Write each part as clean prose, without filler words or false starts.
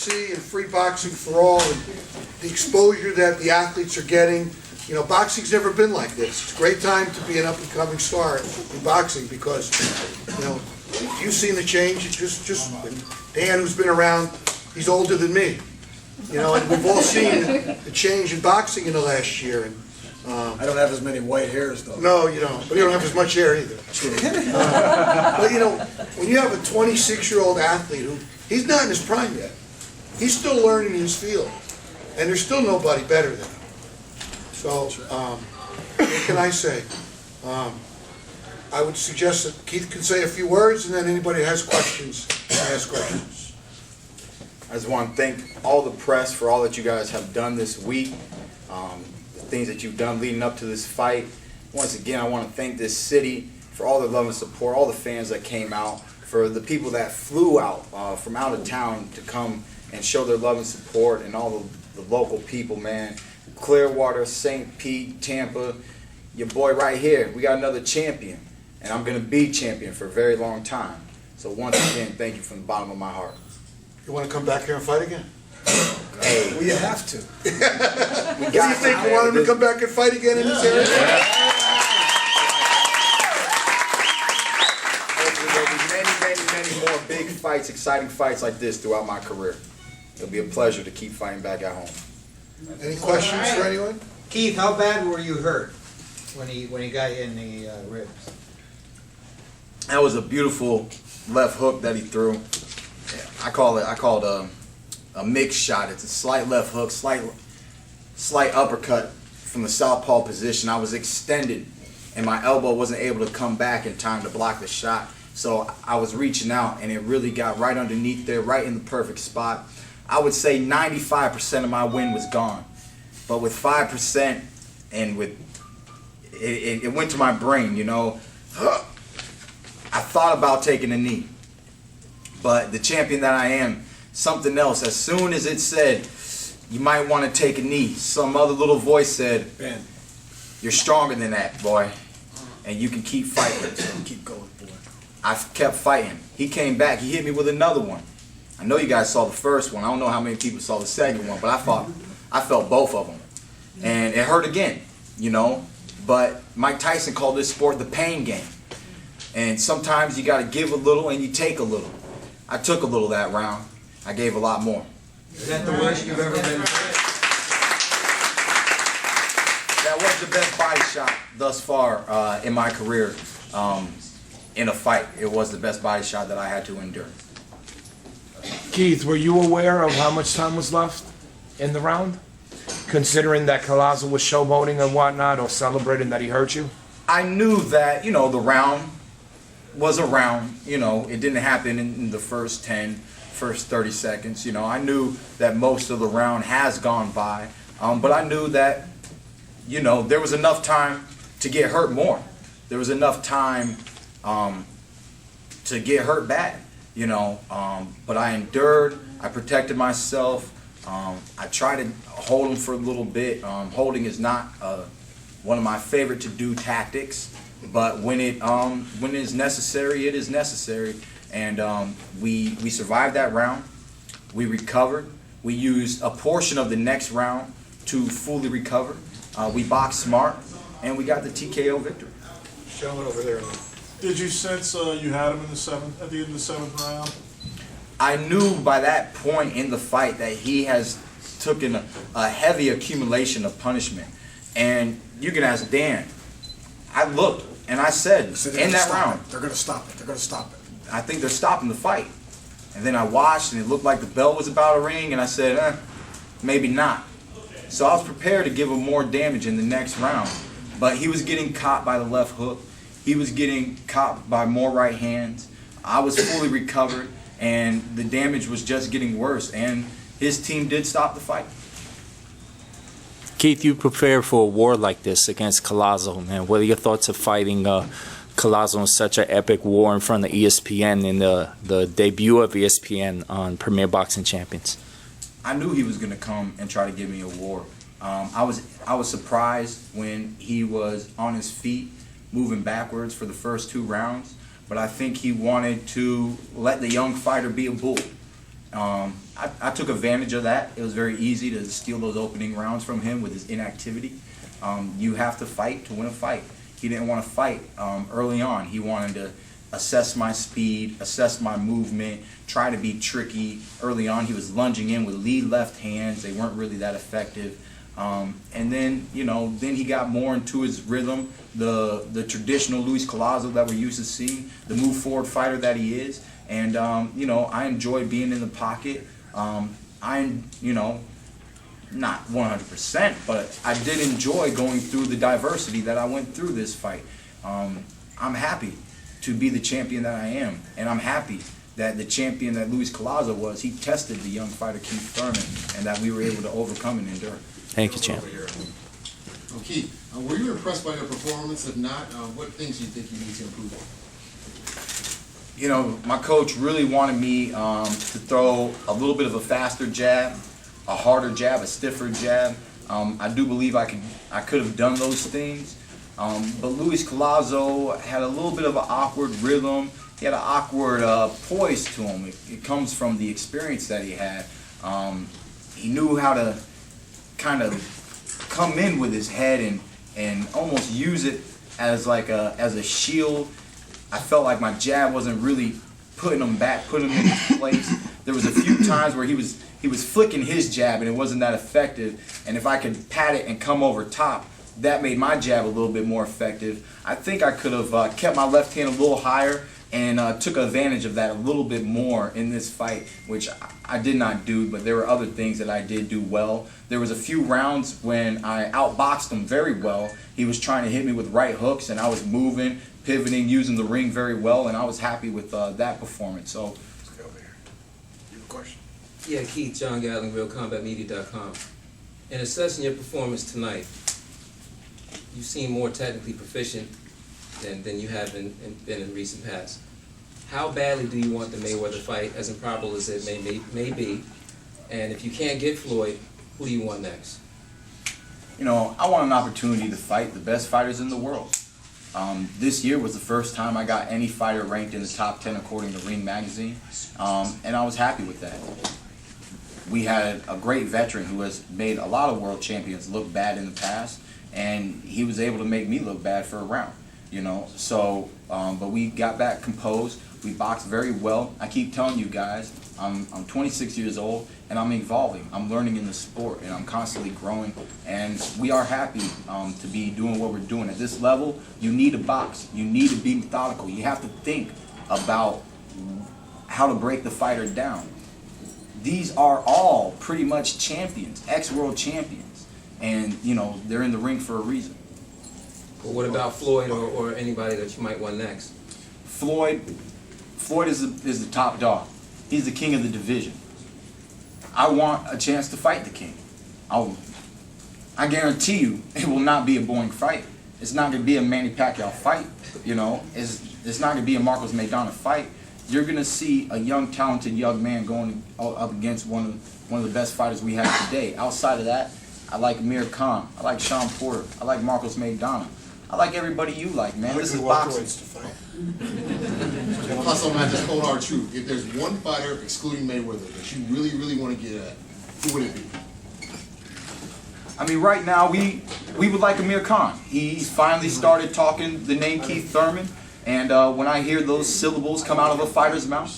see and free boxing for all, and the exposure that the athletes are getting. You know, boxing's never been like this. It's a great time to be an up-and-coming star in boxing because, you know, you've seen the change. Just Dan, who's been around, he's older than me. You know, and we've all seen the change in boxing in the last year. And I don't have as many white hairs, though. no, you don't. But you don't have as much hair either. But you know, when you have a 26-year-old athlete who he's not in his prime yet, he's still learning his field, and there's still nobody better than him. So, what can I say? I would suggest that Keith can say a few words, and then anybody who has questions can ask questions. I just want to thank all the press for all that you guys have done this week, the things that you've done leading up to this fight. Once again, I want to thank this city for all their love and support, all the fans that came out, for the people that flew out from out of town to come and show their love and support, and all the local people, man. Clearwater, St. Pete, Tampa, your boy right here. We got another champion, and I'm going to be champion for a very long time. So once again, thank you from the bottom of my heart. You want to come back here and fight again? Hey, Well, you have to. What do you think? You want him to come back and fight again in this area? Hopefully there'll be many more big fights, exciting fights like this throughout my career. It'll be a pleasure to keep fighting back at home. Any questions for anyone? Keith, how bad were you hurt when he got you in the ribs? That was a beautiful left hook that he threw. I call it a mix shot. It's a slight left hook, slight uppercut from the southpaw position. I was extended, and my elbow wasn't able to come back in time to block the shot. So I was reaching out, and it really got right underneath there, right in the perfect spot. I would say 95% of my win was gone, but with 5%, and with it went to my brain. You know, I thought about taking a knee, but the champion that I am, something else. As soon as it said, you might want to take a knee, some other little voice said, Ben, you're stronger than that, boy, and you can keep fighting. keep going, boy. I kept fighting. He came back. He hit me with another one. I know you guys saw the first one. I don't know how many people saw the second one, but I felt both of them, and it hurt again, you know. But Mike Tyson called this sport the pain game, and sometimes you got to give a little and you take a little. I took a little that round. I gave a lot more. Is that the worst you've ever been? That was the best body shot thus far in my career. In a fight, it was the best body shot that I had to endure. Keith, were you aware of how much time was left in the round? Considering that Collazo was showboating and whatnot, or celebrating that he hurt you? I knew that, you know, the round was a round. You know, it didn't happen in the first 30 seconds. You know, I knew that most of the round has gone by. But I knew that, you know, there was enough time to get hurt more. There was enough time to get hurt bad. You know, but I endured, I protected myself, I tried to hold him for a little bit. Holding is not one of my favorite to do tactics, but when it is necessary, it is necessary. And we survived that round, we recovered, we used a portion of the next round to fully recover, we boxed smart, and we got the TKO victory. Gentleman over there. Did you sense you had him in the seventh, at the end of the seventh round? I knew by that point in the fight that he has taken a heavy accumulation of punishment. And you can ask Dan. I looked and I said, in that round, They're going to stop it. They're going to stop it. I think they're stopping the fight. And then I watched and it looked like the bell was about to ring, and I said, maybe not. So I was prepared to give him more damage in the next round. But he was getting caught by the left hook. He was getting caught by more right hands. I was fully recovered, and the damage was just getting worse. And his team did stop the fight. Keith, you prepared for a war like this against Collazo, man. What are your thoughts of fighting Collazo in such an epic war in front of ESPN in the debut of ESPN on Premier Boxing Champions? I knew he was going to come and try to give me a war. I was surprised when he was on his feet, moving backwards for the first 2 rounds, but I think he wanted to let the young fighter be a bull. I took advantage of that. It was very easy to steal those opening rounds from him with his inactivity. You have to fight to win a fight. He didn't want to fight early on. He wanted to assess my speed, assess my movement, try to be tricky. Early on, he was lunging in with lead left hands. They weren't really that effective. And then, then he got more into his rhythm, the traditional Luis Collazo that we're used to seeing, the move forward fighter that he is. And, I enjoy being in the pocket. Not 100%, but I did enjoy going through the diversity that I went through this fight. I'm happy to be the champion that I am, and I'm happy that the champion that Luis Collazo was, he tested the young fighter Keith Thurman, and that we were able to overcome and endure. Thank you, champ. Keith, were you impressed by your performance? If not, what things do you think you need to improve on? My coach really wanted me to throw a little bit of a faster jab, a harder jab, a stiffer jab. I do believe I could have done those things. But Luis Collazo had a little bit of an awkward rhythm. He had an awkward poise to him. It comes from the experience that he had. He knew how to kind of come in with his head and almost use it as as a shield. I felt like my jab wasn't really putting him back, putting him in his place. There was a few times where he was flicking his jab and it wasn't that effective. And if I could pat it and come over top, that made my jab a little bit more effective. I think I could have kept my left hand a little higher and took advantage of that a little bit more in this fight, which I did not do, but there were other things that I did do well. There was a few rounds when I outboxed him very well. He was trying to hit me with right hooks, and I was moving, pivoting, using the ring very well, and I was happy with that performance. So, Let's go over here. You have a question? Yeah, Keith, John Gatling, RealCombatMedia.com. In assessing your performance tonight, you seem more technically proficient than you have been in recent past. How badly do you want the Mayweather fight, as improbable as it may be? And if you can't get Floyd, who do you want next? I want an opportunity to fight the best fighters in the world. This year was the first time I got any fighter ranked in the top 10 according to Ring Magazine, and I was happy with that. We had a great veteran who has made a lot of world champions look bad in the past, and he was able to make me look bad for a round, So, but we got back composed. We boxed very well. I keep telling you guys, I'm 26 years old, and I'm evolving. I'm learning in the sport, and I'm constantly growing. And we are happy to be doing what we're doing. At this level, you need to box. You need to be methodical. You have to think about how to break the fighter down. These are all pretty much champions, ex-world champions. And, they're in the ring for a reason. Well, what about Floyd or anybody that you might want next? Floyd is the top dog. He's the king of the division. I want a chance to fight the king. I guarantee you it will not be a boring fight. It's not going to be a Manny Pacquiao fight. It's not going to be a Marcos Maidana fight. You're going to see a young, talented young man going up against one of the best fighters we have today. Outside of that, I like Amir Khan. I like Sean Porter. I like Marcos Maidana. I like everybody you like, man. This is boxing. Plus, man, just cold hard truth. If there's one fighter, excluding Mayweather, that you really, really want to get at, who would it be? I mean, right now, we would like Amir Khan. He's finally started talking the name Keith Thurman. And when I hear those syllables come out of a fighter's mouth,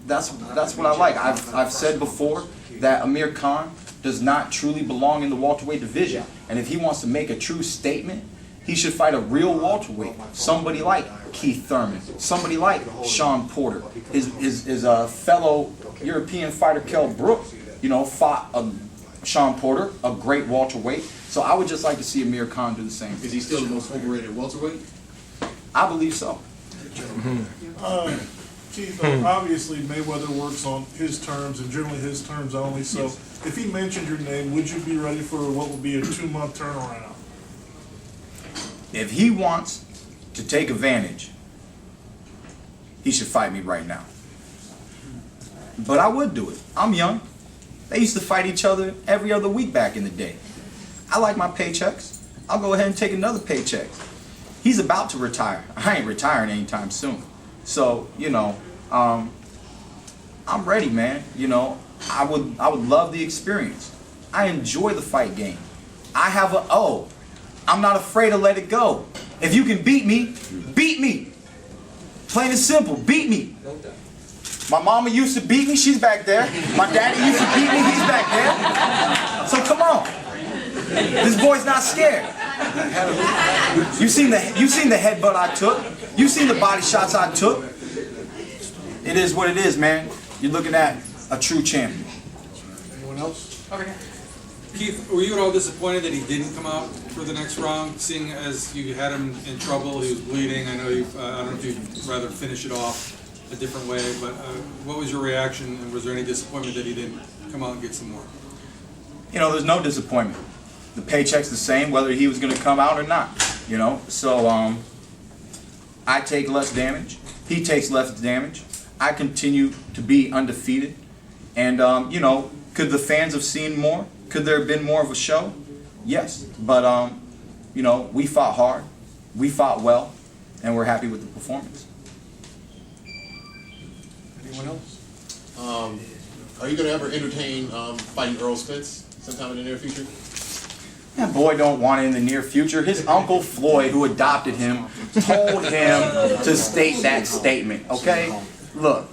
that's what I like. I've said before that Amir Khan does not truly belong in the welterweight division. And if he wants to make a true statement, he should fight a real welterweight. Somebody like Keith Thurman, somebody like Sean Porter. His fellow European fighter, Kell Brook, fought Sean Porter, a great welterweight. So I would just like to see Amir Khan do the same. Is he still the most overrated welterweight? I believe so. Keith, obviously Mayweather works on his terms and generally his terms only, so if he mentioned your name, would you be ready for what would be a 2-month turnaround? If he wants to take advantage, he should fight me right now. But I would do it. I'm young. They used to fight each other every other week back in the day. I like my paychecks. I'll go ahead and take another paycheck. He's about to retire. I ain't retiring anytime soon. So, I'm ready, man. You know, I would love the experience. I enjoy the fight game. I have a O. I'm not afraid to let it go. If you can beat me, beat me. Plain and simple, beat me. No doubt. My mama used to beat me, she's back there. My daddy used to beat me, he's back there. So come on. This boy's not scared. You seen the headbutt I took. You seen the body shots I took. It is what it is, man. You're looking at a true champion. Anyone else? Okay. Keith, were you at all disappointed that he didn't come out for the next round, seeing as you had him in trouble, he was bleeding? I know you. I don't know if you'd rather finish it off a different way, but what was your reaction, and was there any disappointment that he didn't come out and get some more? You know, there's no disappointment. The paycheck's the same whether he was going to come out or not. You know, so I take less damage. He takes less damage. I continue to be undefeated, and you know, could the fans have seen more? Could there have been more of a show? Yes, but you know, we fought hard, we fought well, and we're happy with the performance. Anyone else? Are you going to ever entertain fighting Earl Spence sometime in the near future? That boy don't want it in the near future. His uncle Floyd, who adopted him, told him to state that statement, okay? Look,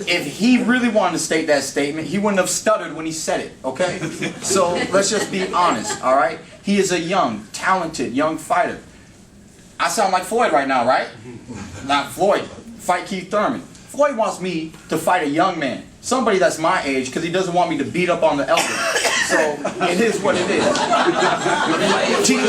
if he really wanted to state that statement, he wouldn't have stuttered when he said it, okay? So let's just be honest, all right? He is a young, talented, young fighter. I sound like Floyd right now, right? Not Floyd. Fight Keith Thurman. Floyd wants me to fight a young man, somebody that's my age, because he doesn't want me to beat up on the elder. So it is what it is.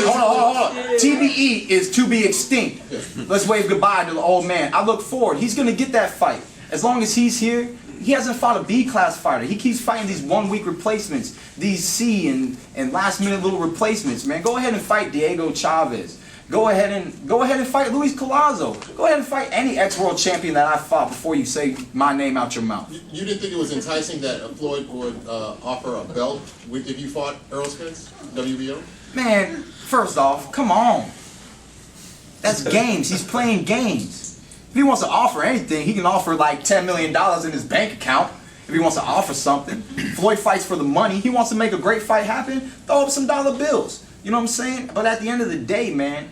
Hold on. TBE is to be extinct. Let's wave goodbye to the old man. I look forward. He's going to get that fight. As long as he's here, he hasn't fought a B-class fighter. He keeps fighting these one-week replacements, these C and last-minute little replacements, man. Go ahead and fight Diego Chavez. Go ahead and fight Luis Collazo. Go ahead and fight any ex-world champion that I fought before you say my name out your mouth. You didn't think it was enticing that Floyd would offer a belt if you fought Earl Spence, WBO? Man, first off, come on. That's games. He's playing games. If he wants to offer anything, he can offer like $10 million in his bank account. If he wants to offer something. Floyd fights for the money. He wants to make a great fight happen. Throw up some dollar bills. You know what I'm saying? But at the end of the day, man,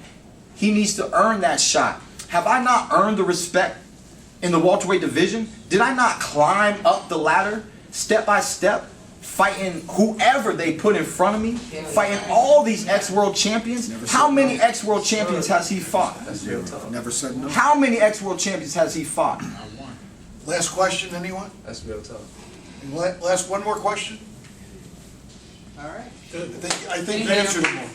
he needs to earn that shot. Have I not earned the respect in the welterweight division? Did I not climb up the ladder step by step, fighting whoever they put in front of me, fighting all these ex-world champions? How many ex-world champions has he fought? Never said no. How many ex-world champions has he fought? Last question, anyone? That's real tough. Last one more question? All right. I think you answered them all.